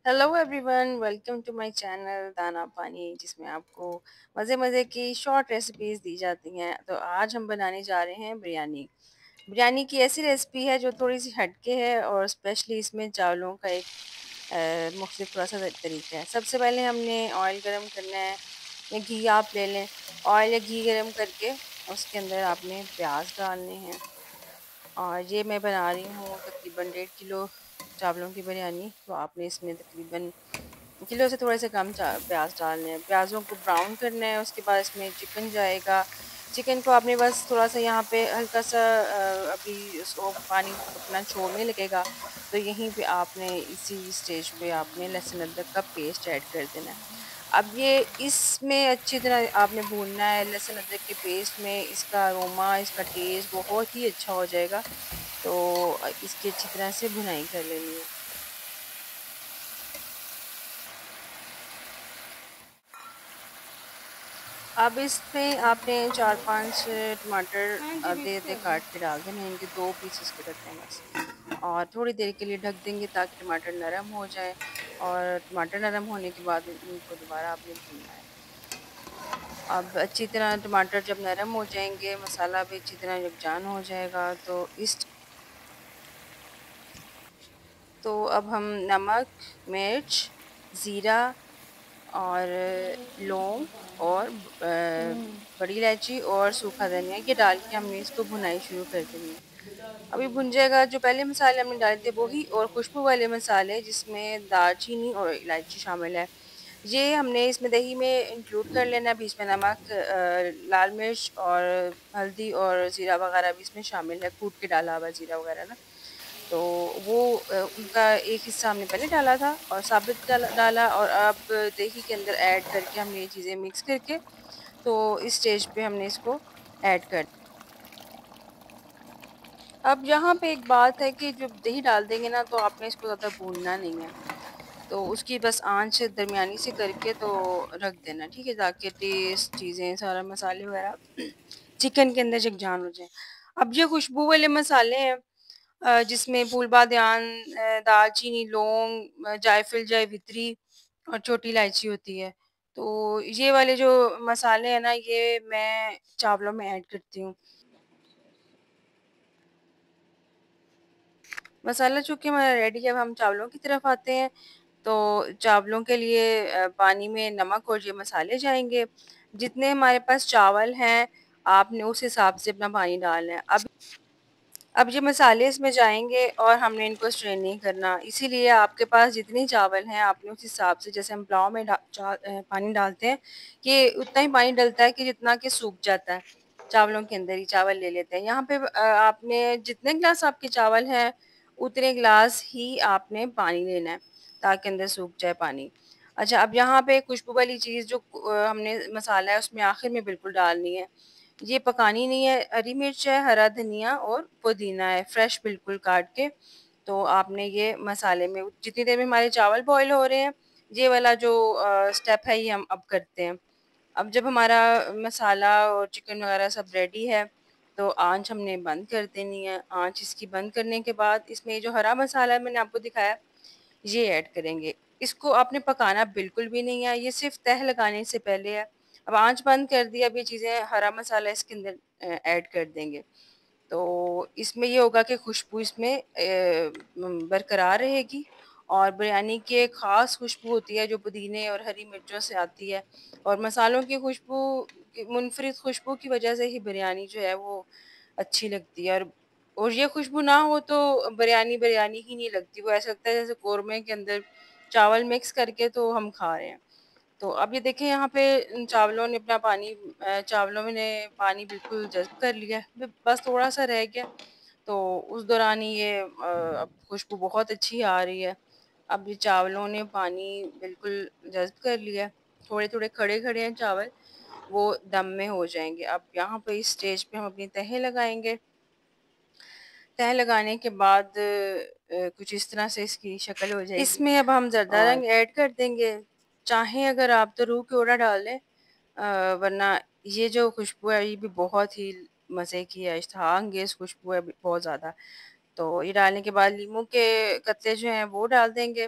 Hello everyone, welcome to my channel Dana Pani, जिसमें आपको मज़े मज़े की शॉर्ट रेसिपीज़ दी जाती हैं। तो आज हम बनाने जा रहे हैं बिरयानी। बिरयानी की ऐसी रेसिपी है जो थोड़ी सी हटके है और स्पेशली इसमें चावलों का एक मुख्तलिफ थोड़ा सा तरीका है। सबसे पहले हमने ऑयल गरम करना है या घी आप ले लें। ऑयल या घी गरम करके उसके अंदर आपने प्याज डालने हैं। और ये मैं बना रही हूँ तकरीबन 1.5 किलो चावलों की बिरयानी। तो आपने इसमें तकरीबन किलो से थोड़े से कम प्याज डालने हैं। प्याज़ों को ब्राउन करना है, उसके बाद इसमें चिकन जाएगा। चिकन को आपने बस थोड़ा सा यहाँ पे हल्का सा अभी उसको पानी अपना छोड़ने लगेगा। तो यहीं पे आपने इसी स्टेज पे आपने लहसुन अदरक का पेस्ट ऐड कर देना है। अब ये इसमें अच्छी तरह आपने भूनना है। लहसुन अदरक के पेस्ट में इसका अरोमा, इसका टेस्ट बहुत ही अच्छा हो जाएगा। तो इसकी अच्छी तरह से भुनाई कर लेनी है। अब इसमें आपने 4-5 टमाटर आधे आधे काट के डाल देने हैं। इनके 2 पीसेस के रखने हैं बस। और थोड़ी देर के लिए ढक देंगे ताकि टमाटर नरम हो जाए। और टमाटर नरम होने के बाद इनको दोबारा आपने भूनना है। अब अच्छी तरह टमाटर जब नरम हो जाएंगे, मसाला भी अच्छी तरह जब जान हो जाएगा, तो अब हम नमक, मिर्च, ज़ीरा और लौंग और बड़ी इलायची और सूखा धनिया ये डाल के हमने इसको भुनाई शुरू कर देनी है। अभी भुन जाएगा। जो पहले मसाले हमने डाले थे वही, और खुशबू वाले मसाले जिसमें दालचीनी और इलायची शामिल है, ये हमने इसमें दही में इंक्लूड कर लेना है। अभी इसमें नमक, लाल मिर्च और हल्दी और ज़ीरा वगैरह भी इसमें शामिल है, कूट के डाला हुआ ज़ीरा वगैरह ना। तो वो उनका एक हिस्सा हमने पहले डाला था और साबित डाला, और अब दही के अंदर ऐड करके हमने ये चीज़ें मिक्स करके, तो इस स्टेज पे हमने इसको ऐड कर। अब यहाँ पे एक बात है कि जब दही डाल देंगे ना, तो आपने इसको ज़्यादा भूनना नहीं है। तो उसकी बस आँच दरमियानी से करके तो रख देना, ठीक है? ताकि टेस्ट चीज़ें सारा मसाले वगैरह चिकन के अंदर जग जान हो जाए। अब ये खुशबू वाले मसाले हैं, जिसमें फूल बादियान, दालचीनी, लौंग, जायफल, जावित्री और छोटी इलायची होती है। तो ये वाले जो मसाले हैं ना, ये मैं चावलों में ऐड करती हूँ। मसाला चूँकि हमारा रेडी है, अब हम चावलों की तरफ आते हैं। तो चावलों के लिए पानी में नमक और ये मसाले जाएँगे। जितने हमारे पास चावल हैं, आपने उस हिसाब से अपना पानी डालना है। अब ये मसाले इसमें जाएँगे और हमने इनको स्ट्रेन नहीं करना। इसीलिए आपके पास जितने चावल हैं, आपने उस हिसाब से, जैसे हम पुलाव में पानी डालते हैं, ये उतना ही पानी डलता है कि जितना कि सूख जाता है। चावलों के अंदर ही चावल ले लेते हैं। यहाँ पे आपने जितने गिलास आपके चावल हैं, उतने गिलास ही आपने पानी लेना है, ताकि अंदर सूख जाए पानी। अच्छा, अब यहाँ पे खुशबू वाली चीज़ जो हमने मसाला है, उसमें आखिर में बिल्कुल डालनी है। ये पकानी नहीं है। हरी मिर्च है, हरा धनिया और पुदीना है, फ्रेश बिल्कुल काट के। तो आपने ये मसाले में जितनी देर में हमारे चावल बॉयल हो रहे हैं, ये वाला जो स्टेप है, ये हम अब करते हैं। अब जब हमारा मसाला और चिकन वगैरह सब रेडी है, तो आँच हमने बंद कर देनी है। आँच इसकी बंद करने के बाद इसमें जो हरा मसाला है मैंने आपको दिखाया, ये ऐड करेंगे। इसको आपने पकाना बिल्कुल भी नहीं है, ये सिर्फ़ तह लगाने से पहले है। अब आँच बंद कर दी, अब ये चीज़ें हरा मसाला इसके अंदर ऐड कर देंगे। तो इसमें ये होगा कि खुशबू इसमें बरकरार रहेगी, और बिरयानी की एक ख़ास खुशबू होती है जो पुदीने और हरी मिर्चों से आती है। और मसालों की खुशबू की मुनफ़रिद खुशबू की वज़ह से ही बिरयानी जो है वो अच्छी लगती है। और ये खुशबू ना हो तो बिरयानी बिरयानी ही नहीं लगती। वो ऐसा लगता है जैसे कोरमे के अंदर चावल मिक्स करके तो हम खा रहे हैं। तो अब ये देखें, यहाँ पे चावलों ने अपना पानी चावलों में ने पानी बिल्कुल जज़्ब कर लिया है। बस थोड़ा-सा रह गया। तो उस दौरान ही ये अब खुशबू बहुत अच्छी आ रही है। अब ये चावलों ने पानी बिल्कुल जज़्ब कर लिया है। थोड़े-थोड़े खड़े-खड़े हैं चावल, वो दम में हो जाएँगे। अब यहाँ पे इस स्टेज पे हम अपनी तहें लगाएँगे। तह लगाने के बाद कुछ इस तरह से इसकी शक्ल हो जाएगी। इसमें अब हम ज़रदा और रंग ऐड कर देंगे। चाहें अगर आप तो रूह क़ोड़ा डाल लें, वरना ये जो खुशबू है ये भी बहुत ही मज़े की है, इश्तहा अंगेज़ खुशबू है बहुत ज़्यादा। तो ये डालने के बाद लीमू के कतरे जो हैं वो डाल देंगे।